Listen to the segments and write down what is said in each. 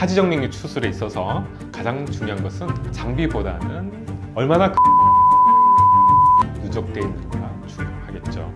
하지정맥류 추술에 있어서 가장 중요한 것은 장비보다는 얼마나 누적되어 있는가 중요하겠죠.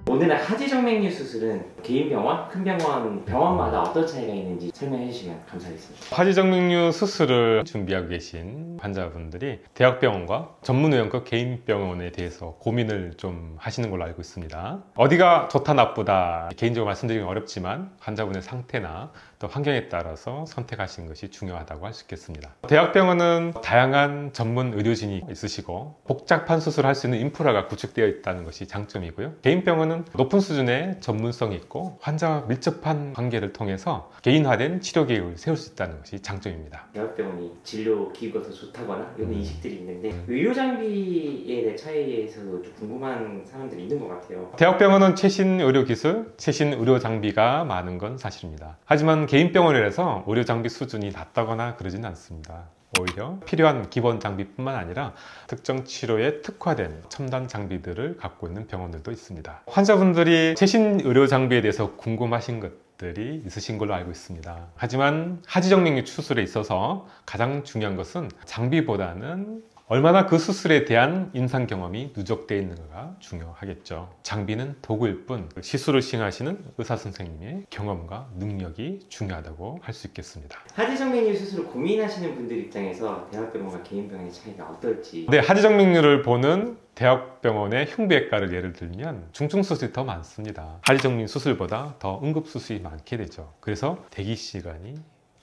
오늘은 하지정맥류 수술은 개인 병원, 큰 병원, 병원마다 어떤 차이가 있는지 설명해 주시면 감사하겠습니다. 하지정맥류 수술을 준비하고 계신 환자분들이 대학병원과 전문의원과 개인병원에 대해서 고민을 좀 하시는 걸로 알고 있습니다. 어디가 좋다 나쁘다 개인적으로 말씀드리긴 어렵지만 환자분의 상태나 또 환경에 따라서 선택하시는 것이 중요하다고 할 수 있겠습니다. 대학병원은 다양한 전문 의료진이 있으시고 복잡한 수술을 할 수 있는 인프라가 구축되어 있다는 것이 장점이고요. 개인병원은 높은 수준의 전문성이 있고 환자와 밀접한 관계를 통해서 개인화된 치료 계획을 세울 수 있다는 것이 장점입니다. 대학병원이 진료 기구가 더 좋다거나 이런 인식들이 있는데 의료 장비에 대한 차이에서도 좀 궁금한 사람들이 있는 것 같아요. 대학병원은 최신 의료기술, 최신 의료 장비가 많은 건 사실입니다. 하지만 개인병원이라서 의료 장비 수준이 낮다거나 그러지는 않습니다. 오히려 필요한 기본 장비뿐만 아니라 특정 치료에 특화된 첨단 장비들을 갖고 있는 병원들도 있습니다. 환자분들이 최신 의료 장비에 대해서 궁금하신 것들이 있으신 걸로 알고 있습니다. 하지만 하지정맥류 추술에 있어서 가장 중요한 것은 장비보다는 얼마나 그 수술에 대한 임상 경험이 누적되어 있는가가 중요하겠죠. 장비는 도구일 뿐 시술을 시행하시는 의사 선생님의 경험과 능력이 중요하다고 할 수 있겠습니다. 하지정맥류 수술을 고민하시는 분들 입장에서 대학병원과 개인병원의 차이가 어떨지. 네, 하지정맥류를 보는 대학병원의 흉부외과를 예를 들면 중증수술이 더 많습니다. 하지정맥류 수술보다 더 응급수술이 많게 되죠. 그래서 대기 시간이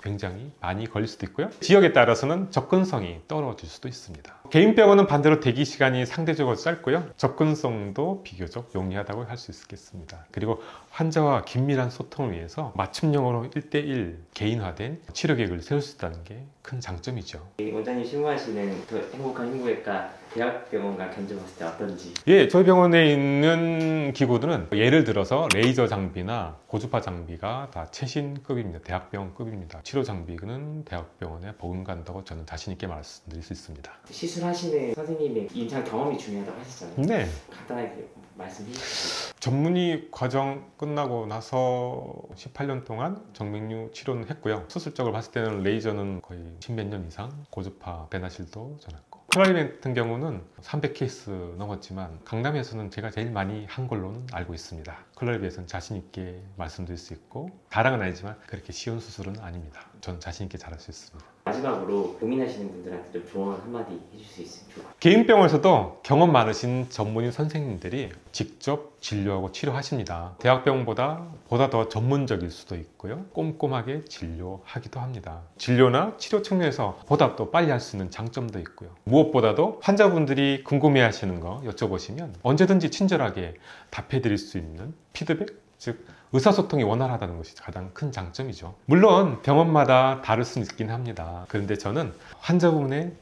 굉장히 많이 걸릴 수도 있고요. 지역에 따라서는 접근성이 떨어질 수도 있습니다. 개인병원은 반대로 대기 시간이 상대적으로 짧고요. 접근성도 비교적 용이하다고 할 수 있겠습니다. 그리고 환자와 긴밀한 소통을 위해서 맞춤형으로 1:1 개인화된 치료 계획을 세울 수 있다는 게 큰 장점이죠. 원장님 실무하시는 더 행복한 흉부외과 대학병원과 견적봤을 때 어떤지? 예, 저희 병원에 있는 기구들은 예를 들어서 레이저 장비나 고주파 장비가 다 최신급입니다. 대학병원급입니다. 치료 장비는 대학병원에 버금간다고 저는 자신 있게 말씀드릴 수 있습니다. 시술하시는 선생님의 임상 경험이 중요하다고 하셨잖아요. 네. 간단하게 말씀해 주시죠. 전문의 과정 끝나고 나서 18년 동안 정맥류 치료는 했고요. 수술적으로 봤을 때는 레이저는 거의 10몇 년 이상, 고주파 배나실도 전했고 클라리넷 같은 경우는 300케이스 넘었지만 강남에서는 제가 제일 많이 한 걸로는 알고 있습니다. 클라리넷은 자신 있게 말씀드릴 수 있고 다랑은 아니지만 그렇게 쉬운 수술은 아닙니다. 전 자신 있게 잘할 수 있습니다. 마지막으로 고민하시는 분들한테 좀 조언 한마디 해줄 수 있으면 좋을 것 같아요. 개인병원에서도 경험 많으신 전문의 선생님들이 직접 진료하고 치료하십니다. 대학병원보다 더 전문적일 수도 있고요. 꼼꼼하게 진료하기도 합니다. 진료나 치료 측면에서 보다 또 빨리 할 수 있는 장점도 있고요. 무엇보다도 환자분들이 궁금해하시는 거 여쭤보시면 언제든지 친절하게 답해드릴 수 있는 피드백, 즉 의사소통이 원활하다는 것이 가장 큰 장점이죠. 물론 병원마다 다를 수는 있긴 합니다. 그런데 저는 환자분의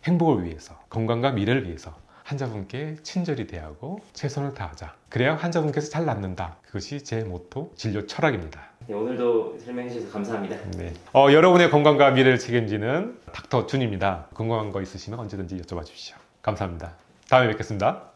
행복을 위해서, 건강과 미래를 위해서 환자분께 친절히 대하고 최선을 다하자. 그래야 환자분께서 잘 낫는다. 그것이 제 모토, 진료 철학입니다. 네, 오늘도 설명해 주셔서 감사합니다. 네. 여러분의 건강과 미래를 책임지는 닥터 준입니다. 궁금한 거 있으시면 언제든지 여쭤봐 주십시오. 감사합니다. 다음에 뵙겠습니다.